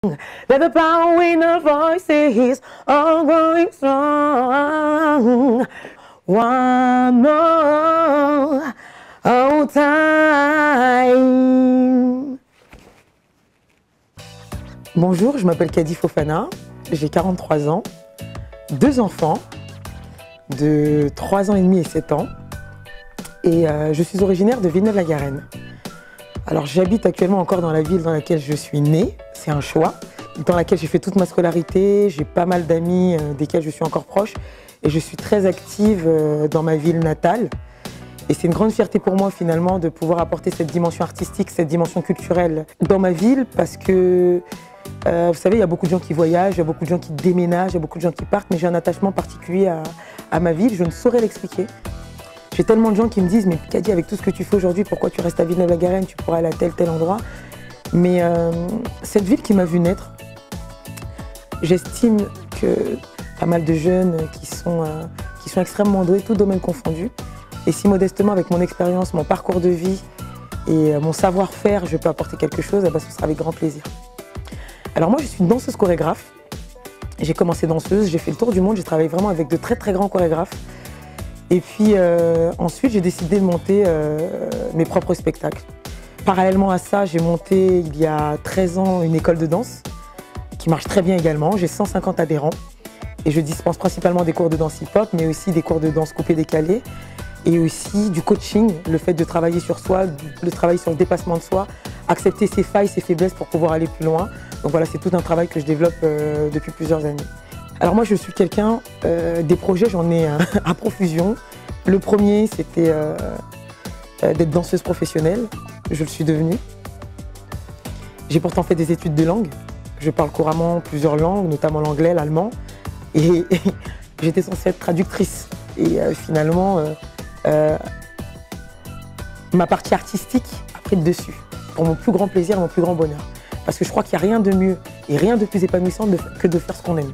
That the power in our voices are growing strong. One more time. Bonjour, je m'appelle Kady Fofana, j'ai 43 ans, 2 enfants de 3 ans et demi et 7 ans et je suis originaire de Villeneuve-la-Garenne. Alors j'habite actuellement encore dans la ville dans laquelle je suis née, c'est un choix, dans laquelle j'ai fait toute ma scolarité, j'ai pas mal d'amis desquels je suis encore proche et je suis très active dans ma ville natale. Et c'est une grande fierté pour moi finalement de pouvoir apporter cette dimension artistique, cette dimension culturelle dans ma ville parce que vous savez, il y a beaucoup de gens qui voyagent, il y a beaucoup de gens qui déménagent, il y a beaucoup de gens qui partent, mais j'ai un attachement particulier à ma ville, je ne saurais l'expliquer. J'ai tellement de gens qui me disent « Mais Kady, avec tout ce que tu fais aujourd'hui, pourquoi tu restes à Villeneuve-la-Garenne, tu pourrais aller à tel endroit ?» Mais cette ville qui m'a vu naître, j'estime que pas mal de jeunes qui sont extrêmement doués, tout domaine confondu, et si modestement avec mon expérience, mon parcours de vie et mon savoir-faire, je peux apporter quelque chose, ce sera avec grand plaisir. Alors moi, je suis une danseuse chorégraphe. J'ai commencé danseuse, j'ai fait le tour du monde, j'ai travaillé vraiment avec de très grands chorégraphes. Et puis ensuite, j'ai décidé de monter mes propres spectacles. Parallèlement à ça, j'ai monté il y a 13 ans une école de danse qui marche très bien également. J'ai 150 adhérents et je dispense principalement des cours de danse hip-hop, mais aussi des cours de danse coupé-décalé et aussi du coaching, le fait de travailler sur soi, de travailler sur le dépassement de soi, accepter ses failles, ses faiblesses pour pouvoir aller plus loin. Donc voilà, c'est tout un travail que je développe depuis plusieurs années. Alors moi, je suis quelqu'un, des projets, j'en ai à profusion. Le premier, c'était d'être danseuse professionnelle. Je le suis devenue. J'ai pourtant fait des études de langue. Je parle couramment plusieurs langues, notamment l'anglais, l'allemand. Et j'étais censée être traductrice. Et finalement, ma partie artistique a pris le dessus, pour mon plus grand plaisir et mon plus grand bonheur. Parce que je crois qu'il n'y a rien de mieux et rien de plus épanouissant que de faire ce qu'on aime.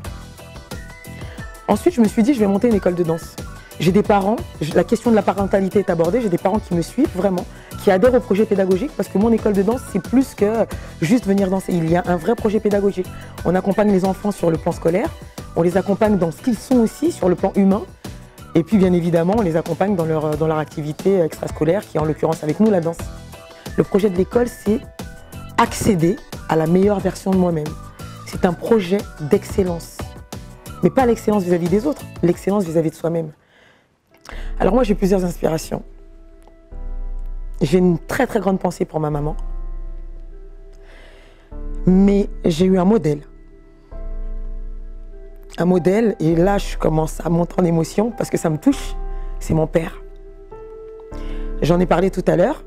Ensuite, je me suis dit, je vais monter une école de danse. J'ai des parents, la question de la parentalité est abordée, j'ai des parents qui me suivent vraiment, qui adhèrent au projet pédagogique parce que mon école de danse, c'est plus que juste venir danser. Il y a un vrai projet pédagogique. On accompagne les enfants sur le plan scolaire, on les accompagne dans ce qu'ils sont aussi sur le plan humain. Et puis, bien évidemment, on les accompagne dans leur activité extrascolaire, qui est en l'occurrence avec nous la danse. Le projet de l'école, c'est accéder à la meilleure version de moi-même. C'est un projet d'excellence. Mais pas l'excellence vis-à-vis des autres, l'excellence vis-à-vis de soi-même. Alors moi, j'ai plusieurs inspirations. J'ai une très grande pensée pour ma maman. Mais j'ai eu un modèle. Un modèle, et là, je commence à monter en émotion parce que ça me touche, c'est mon père. J'en ai parlé tout à l'heure.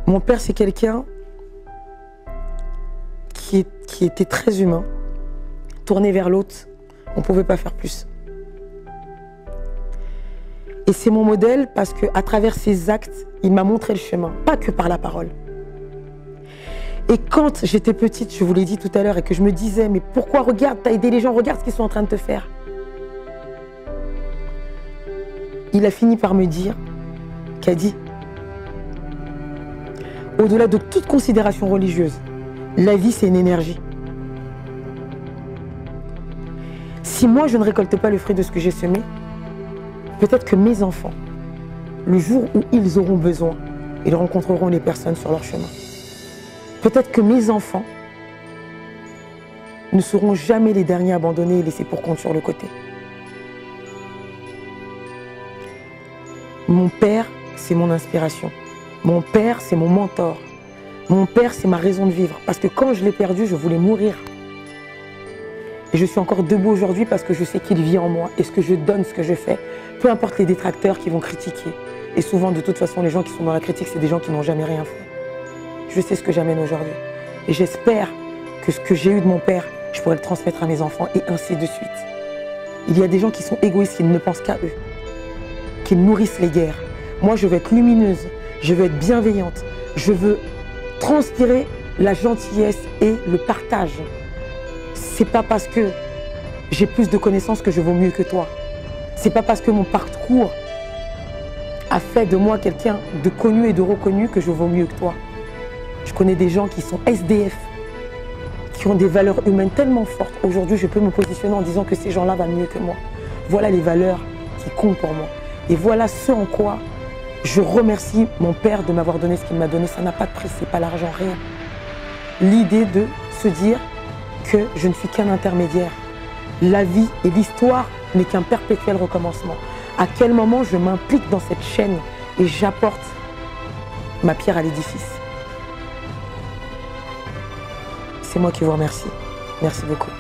Mon père, c'est quelqu'un qui était très humain, tourné vers l'autre. On ne pouvait pas faire plus. Et c'est mon modèle parce qu'à travers ses actes, il m'a montré le chemin, pas que par la parole. Et quand j'étais petite, je vous l'ai dit tout à l'heure, et que je me disais, mais pourquoi regarde, t'as aidé les gens, regarde ce qu'ils sont en train de te faire. Il a fini par me dire, Kady, au-delà de toute considération religieuse, la vie c'est une énergie. Si moi je ne récolte pas le fruit de ce que j'ai semé, peut-être que mes enfants, le jour où ils auront besoin, ils rencontreront les personnes sur leur chemin. Peut-être que mes enfants ne seront jamais les derniers abandonnés et laissés pour compte sur le côté. Mon père, c'est mon inspiration. Mon père, c'est mon mentor. Mon père, c'est ma raison de vivre. Parce que quand je l'ai perdu, je voulais mourir. Et je suis encore debout aujourd'hui parce que je sais qu'il vit en moi. Et ce que je donne, ce que je fais, peu importe les détracteurs qui vont critiquer. Et souvent, de toute façon, les gens qui sont dans la critique, c'est des gens qui n'ont jamais rien fait. Je sais ce que j'amène aujourd'hui. Et j'espère que ce que j'ai eu de mon père, je pourrais le transmettre à mes enfants et ainsi de suite. Il y a des gens qui sont égoïstes, qui ne pensent qu'à eux, qui nourrissent les guerres. Moi, je veux être lumineuse, je veux être bienveillante, je veux transpirer la gentillesse et le partage. C'est pas parce que j'ai plus de connaissances que je vaux mieux que toi. C'est pas parce que mon parcours a fait de moi quelqu'un de connu et de reconnu que je vaux mieux que toi. connais des gens qui sont SDF, qui ont des valeurs humaines tellement fortes. Aujourd'hui, je peux me positionner en disant que ces gens-là valent mieux que moi. Voilà les valeurs qui comptent pour moi. Et voilà ce en quoi je remercie mon père de m'avoir donné ce qu'il m'a donné. Ça n'a pas de prix, c'est pas l'argent, rien. L'idée de se dire que je ne suis qu'un intermédiaire. La vie et l'histoire n'est qu'un perpétuel recommencement. À quel moment je m'implique dans cette chaîne et j'apporte ma pierre à l'édifice. C'est moi qui vous remercie. Merci beaucoup.